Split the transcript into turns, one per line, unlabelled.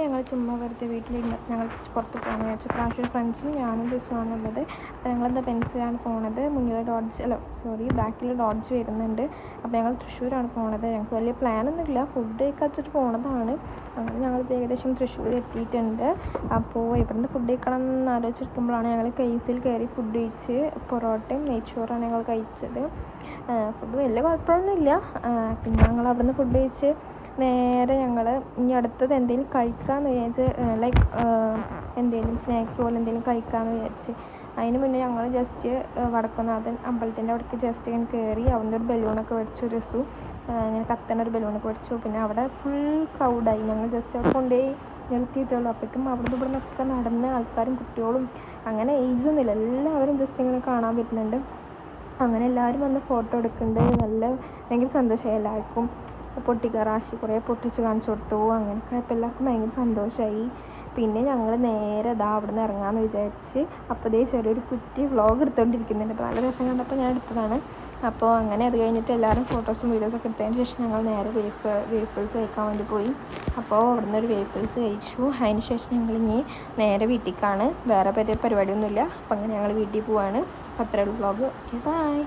ഞങ്ങൾ ചുമ്മാ വെറുതെ വീട്ടിലിരുന്നിട്ട് ഞങ്ങൾ ജസ്റ്റ് പുറത്ത് പോകാമെന്ന് വിചാരിച്ചു. പ്രാവശ്യം ഫ്രണ്ട്സും ഞാനും ജസ്റ്റുമാണുള്ളത്. അപ്പോൾ ഞങ്ങളെന്താ പെൻസിലാണ് പോകുന്നത്. ബാക്കിൽ ഡോഡ്ജ് വരുന്നുണ്ട്. അപ്പോൾ ഞങ്ങൾ തൃശ്ശൂരാണ് പോകുന്നത്. ഞങ്ങൾക്ക് വലിയ പ്ലാനൊന്നുമില്ല, ഫുഡ് കഴിച്ചിട്ട് പോകുന്നതാണ്. അങ്ങനെ ഞങ്ങൾ ഏകദേശം തൃശ്ശൂർ എത്തിയിട്ടുണ്ട്. അപ്പോൾ ഇവിടുന്ന് ഫുഡ് കഴിക്കണം എന്ന് ആലോചിച്ചിരിക്കുമ്പോഴാണ് ഞങ്ങൾ കെയ്സിൽ കയറി ഫുഡ് കഴിച്ച്. പൊറോട്ടയും നെയ്ച്ചോറാണ് ഞങ്ങൾ കഴിച്ചത്. ഫുഡ് വലിയ കുഴപ്പമൊന്നുമില്ല. പിന്നെ ഞങ്ങൾ അവിടുന്ന് ഫുഡ് കഴിച്ച് നേരെ ഞങ്ങൾ ഇനി അടുത്തത് എന്തെങ്കിലും കഴിക്കാമെന്ന് വിചാരിച്ച്, ലൈക്ക് എന്തെങ്കിലും സ്നാക്സ് പോലെ എന്തെങ്കിലും കഴിക്കാമെന്ന് വിചാരിച്ച്. അതിന് മുന്നേ ഞങ്ങൾ ജസ്റ്റ് വടക്കുംനാഥൻ അമ്പലത്തിൻ്റെ അവിടേക്ക് ജസ്റ്റ് ഇങ്ങനെ കയറി അവിടുന്ന് ഒരു ബലൂണൊക്കെ മേടിച്ചു. രസു ഇങ്ങനെ കത്തണ ഒരു ബലൂണൊക്കെ മേടിച്ചു. പിന്നെ അവിടെ ഫുൾ ക്രൗഡായി. ഞങ്ങൾ ജസ്റ്റ് അവിടെ കൊണ്ടുപോയി നിർത്തിയിട്ടുള്ളൂ. അപ്പോഴേക്കും അവിടുന്ന് ഇവിടുന്നൊക്കെ നടന്ന് ആൾക്കാരും കുട്ടികളും അങ്ങനെ ഏജൊന്നുമില്ല, എല്ലാവരും ജസ്റ്റ് ഇങ്ങനെ കാണാൻ പറ്റുന്നുണ്ട്. അങ്ങനെ എല്ലാവരും വന്ന് ഫോട്ടോ എടുക്കുന്നുണ്ട്. ഭയങ്കര സന്തോഷമായി എല്ലാവർക്കും. പൊട്ടിക്കറാശി കുറേ പൊട്ടിച്ച് കാണിച്ചു കൊടുത്തു. അങ്ങനെയൊക്കെ അപ്പോൾ എല്ലാവർക്കും ഭയങ്കര സന്തോഷമായി. പിന്നെ ഞങ്ങൾ നേരെ അവിടെ നിന്ന് ഇറങ്ങാമെന്ന് വിചാരിച്ച്. അപ്പോൾ ചെറിയൊരു കുറ്റി വ്ളോഗ് എടുത്തുകൊണ്ടിരിക്കുന്നുണ്ട്. അപ്പോൾ നല്ല രസം കണ്ടപ്പോൾ ഞാൻ എടുത്തതാണ്. അപ്പോൾ അങ്ങനെ അത് കഴിഞ്ഞിട്ട് എല്ലാവരും ഫോട്ടോസും വീഡിയോസൊക്കെ എടുത്തതിന് ശേഷം ഞങ്ങൾ നേരെ വേഫിൾസ് കഴിക്കാൻ വേണ്ടി പോയി. അപ്പോൾ അവിടുന്ന് ഒരു വേഫിൾസ് കഴിച്ചു. അതിന് ശേഷം ഞങ്ങൾ ഇനി നേരെ വീട്ടിലേക്കാണ്. വേറെ പരിപാടിയൊന്നുമില്ല. അപ്പോൾ അങ്ങനെ ഞങ്ങൾ വീട്ടിൽ പോവാണ്. അപ്പോൾ അത്രയുള്ള വ്ളോഗ്. Okay, by.